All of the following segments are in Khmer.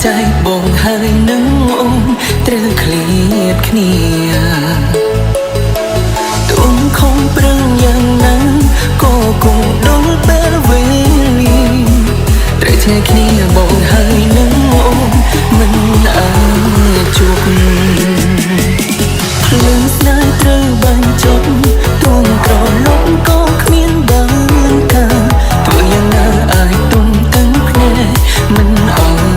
ใจបងហើយនឹងអូនត្រូវឃ្លាតគ្នាទុំខំប្រឹងយ៉ាងណាក៏គង់ដល់ពេលវេលាត្រូវឆ្ងាយគ្នាបងហើយនឹងអូនមិនអាចជួបភ្លើងស្នេហ៍ត្រូវបាញ់ចប់ទុំក្រឡប់ក៏គ្មានបានការធ្វើយ៉ាងណាអាចទុំទាំងភ្នែកមិនអស់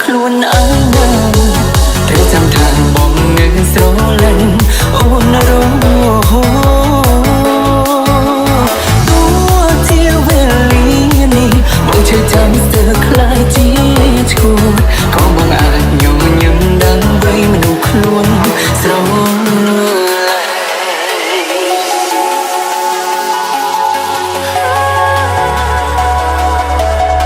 ខ្លួនអើណាត្រូវចាំថាបងនៅស្រលាញ់អូនរងហូជាវេលានេះបងជួយចាំស្ទើរខ្លាយជាឈួតក៏បងអាចញញឹមដើម្បីមនុស្សខ្លួនស្រលាញ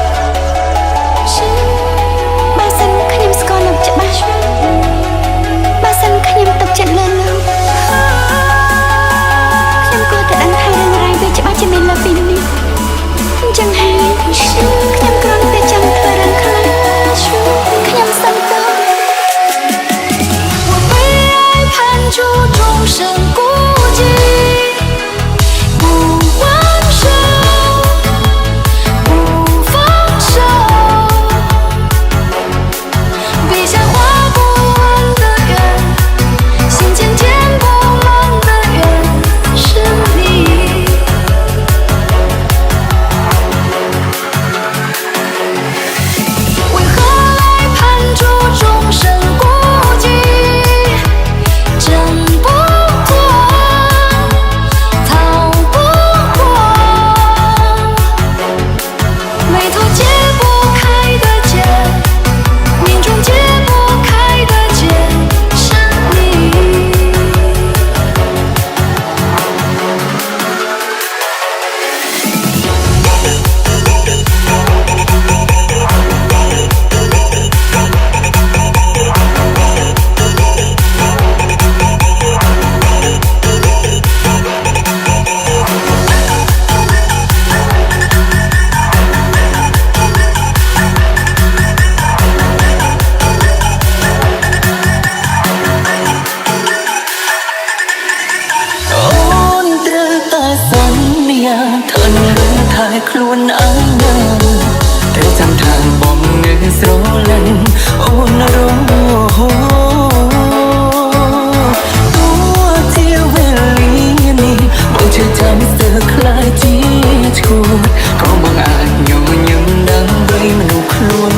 ់ខ្លួនអើណាត្រូវចាំថាបងនៅស្រលាញ់អូនរងហូជាវេលានេះបងជួយចាំស្ទើរខ្លាយជាឈួតក៏បងអាចញញឹមដើម្បីមនុស្សខ្លួន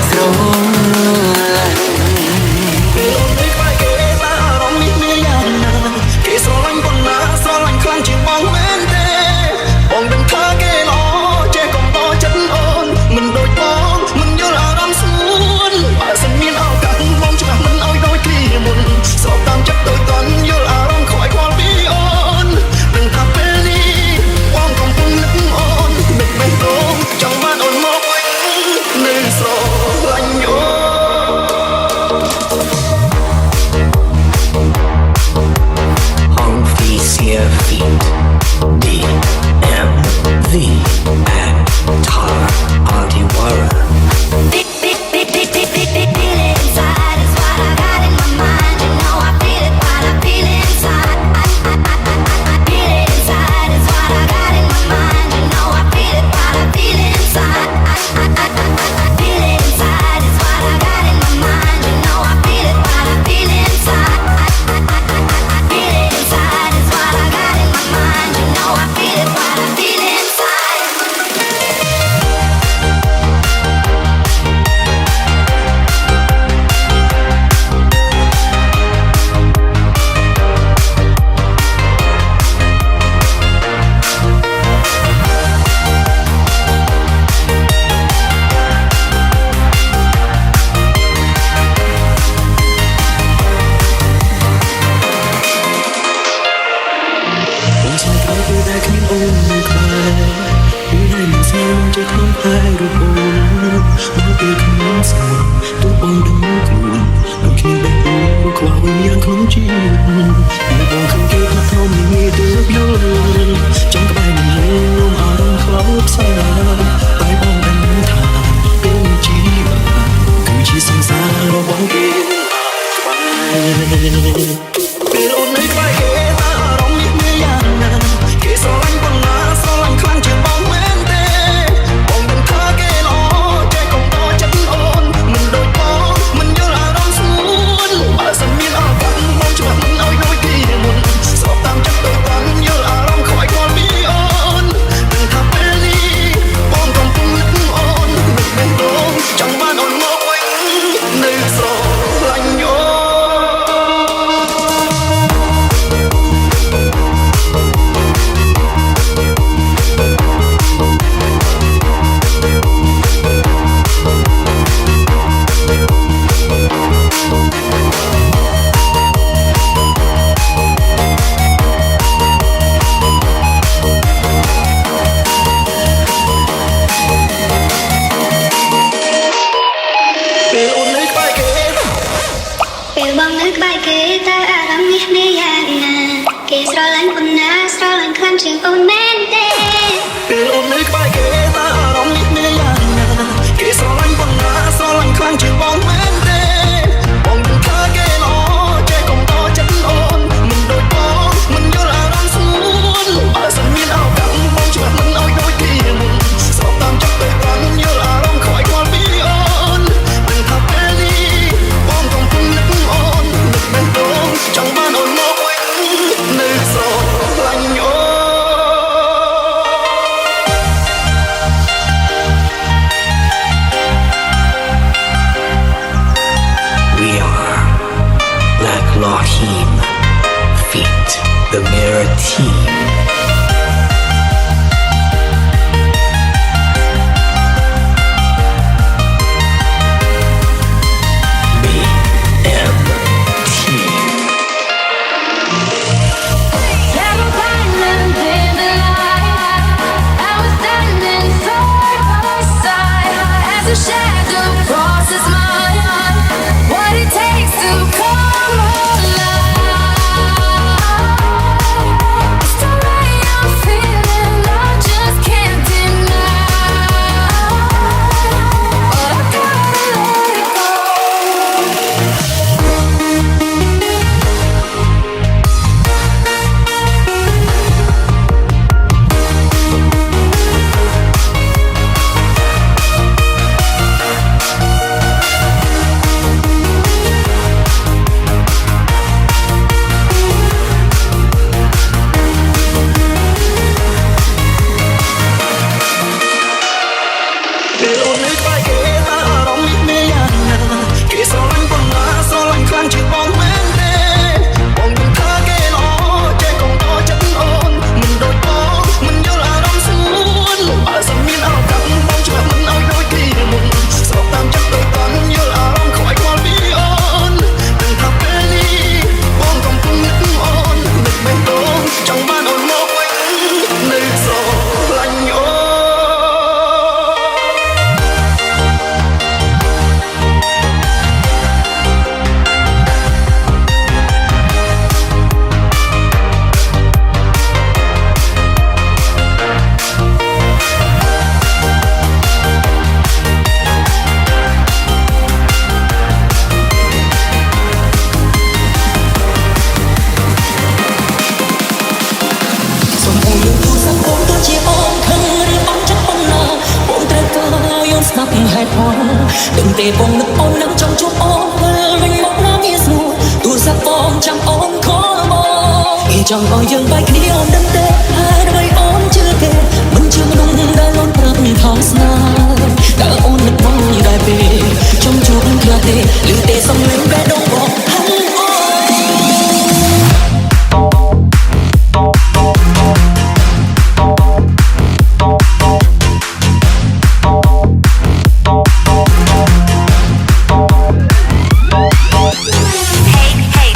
ស្រលាញ់គេស្រឡាញ់ប៉ុណ្ណាស្រឡាញ់ខ្លាំងជាងបងមែនទេបងដឹងថាគេល្អចេះកុំតចិត្តអូនមិនដូចបងមិនយល់អារម្មណ៍ស្មួនបើសិនមានឱកាសបងច្បាស់មិនឲ្យដូចគ្នាមុនស្របតាមចិត្តដូចតន់យល់អារម្មណ៍ខ្វាយខ្វល់ពីអូនដឹងថាពេលនេះ ហើយរូបអូនមកពេលគ្មានស្អាតទោះបងដឹងខ្លួនដូចគ្នាបែបអូនខ្វះវិញ្ញាណក្នុងជីវិតពេលបងឃើញគេថាធំមានទៅយល់ចំក្បែរនឹងខ្ញុំអារម្មណ៍ខ្លោចផ្សាតែបងដឹងថាពេលជីវិតគឺជាសង្សាររបស់គេពេលអូននៅក្បែរគេថាអារម្មណ៍នេះមានយ៉ាងណាគេស្រឡាញ់ប៉ុណ្ណាស្រឡាញ់ខ្លាំងជាងបងមែនទេបងដឹងថាគេល្អចេះកុំតចិត្តអូនមិនដូចបងមិនយល់អារម្មណ៍ស្ងួនបើសិនមានឱកាសបងច្បាស់មិនឲ្យដូចគេមុនស្របតាមចិត្តទៅតាមយល់អារម្មណ៍ខ្វាយខ្វល់ពីអូនដឹងថាពេលនេះបងកំពុងនឹកអូននឹកមិនដងចង់បានអូនមកវិញនៅស្រឡាញ់អូនពេលបងនៅក្បែរគេតើអារម្មណ៍នេះមានយ៉ាងណាគេស្រឡាញ់ប៉ុណ្ណាស្រឡាញ់ខ្លាំងជាងអូនមែនទេពេលអូននៅក្បែរគេតើអារម្មណ៍នេះមានយ៉ាងណាគេស្រឡាញ់ប៉ុណ្ណាស្រឡាញ់ខ្លាំងជាងបងមែនទេបងដឹងថាគេល្អចេះកុំតចិត្តអូនមិនដូចបងមិនយល់អារម្មណ៍ស្ងួនបើសិនមានឱកាសបងច្បាស់មិនឲ្យដូចគេមុនស្របតាមចិត្តទៅបានយល់អារម្មណ៍ខ្វាយខ្វល់ពីអូនដឹងថាពេលនេះបងកំពុងនឹកអូននឹកមិនដងចង់បានអូនមកវិញនៅស្រឡាញ់អូន We are Black Law Team feat. The Mirror Team. Chẳng bao giờ bay kia ôm đâm tê hai đôi ôm chưa kề mình chưa đúng đã luôn prap thao xa đã ôn lực mong như đại về trong chuông kia tê lưu tê sông lên bé đông bỏ hắn Hey,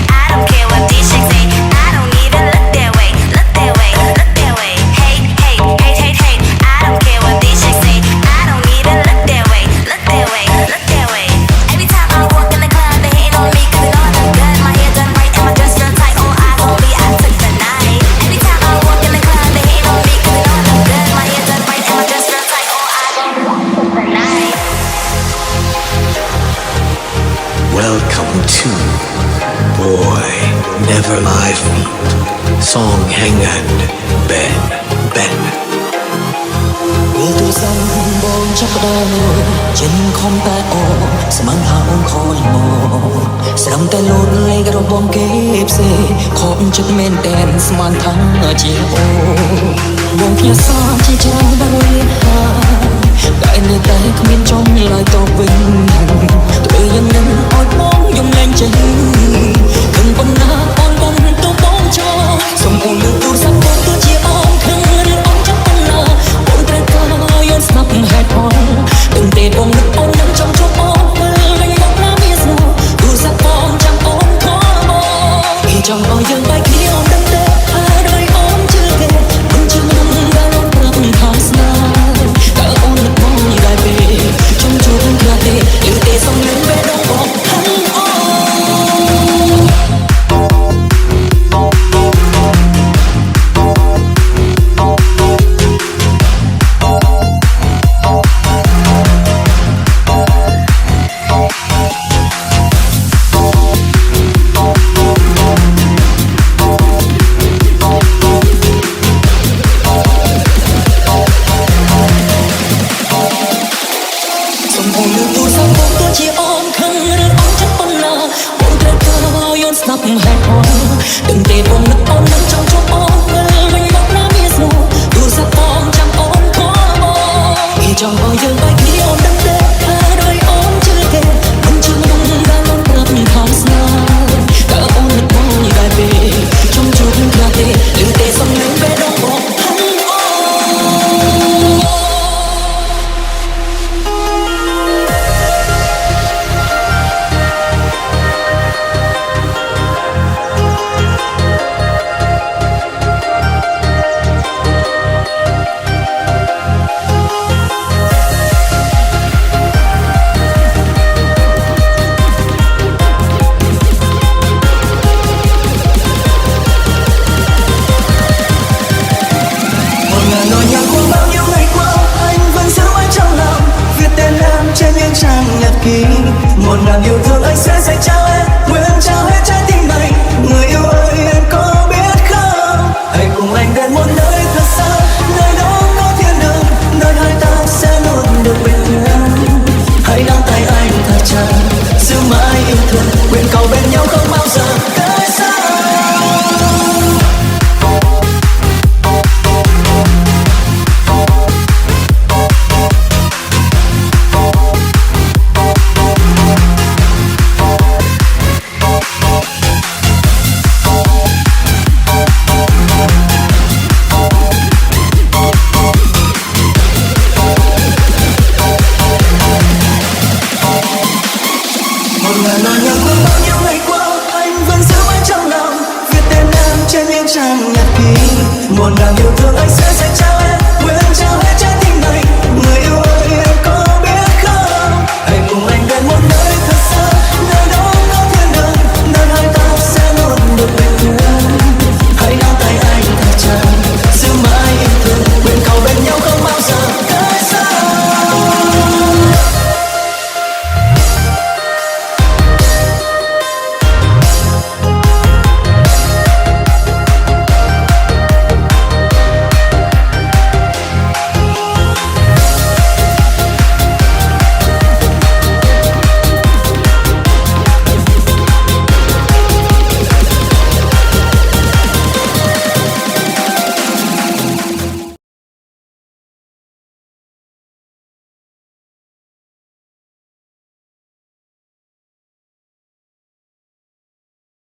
I don't care what these chicks say. I don't even look their way. Ben វាទូសងបងចាប់ដើមចិនខំតែអូស្មានថាអូនខលមកស្រំតែលូនលេងរបស់គេផ្សេងខំចិត្តមែនតែនស្មានថាជាអូបងភ្ញាសាជាច្រើនដល់រៀនហើយតែនៅតែគ្មានចំឡើយតបវិញធ្វើយ៉ាងនឹងអត់បងយំលែងចេះគឹងបំណាអូនបងទៅបងចូលសុំអូនលើកទូរស័ព្ទបងទៅជាអូនខឹងឬអូនចាប់បំណាបងត្រូវក៏យល់ស្ដាប់ហេតុផលទាំងទេបងនឹកអូននឹងចង់ជួបអូនវិញមកណាមានស្នូទូរស័ព្ទបងចាំអូនខលមកគេចង់ឲ្យយើងបែកគ្នាអូនដឹងទេហើយដោយអូនជឿគេមិនជឿនឹងដល់អូនប្រាប់ថាស្នេហ៍តើអូននឹកបងដែរទេចង់ជួបគ្នាទេឬទេសំលេងបេះដូងបងហឹងអូស្ដាប់ហេតុផលទាំងទេបងនឹកអូននឹងចង់ជួបអូនវិញមកណាមានស្នូទូរស័ព្ទបងចាំអូនខលមកគេចង់ឲ្យយើងបែកគ្នាអូនដឹងទេហើយដោយអូនជឿគេមិនជឿនឹងដល់អូនប្រាប់ថាស្នេហ៍តើអូននឹកបងដែរទេចង់ជួបគ្នាទេឬទេសំលេងបេះដូងបងហឹងអូ Nỗi nhạc của bao nhiêu ngày qua anh vẫn giữ mãi trong lòng viết tên em trên những trang nhật ký một ngàn yêu thương anh sẽ dành cho em nguyện trao hết trái tim này người yêu ơi em có biết không hãy cùng anh đến một nơi thật xa nơi đó có thiên đường nơi hai ta sẽ luôn được bên nhau hãy nắm tay anh thật chặt giữ mãi yêu thương nguyện cầu bên nhau không bao giờ cách xa lời nhạc của bao nhiêu ngày qua anh vẫn giữ mãi trong lòng viết tên em trên những trang nhật ký một ngàn yêu thương anh sẽ dành cho em nguyện trao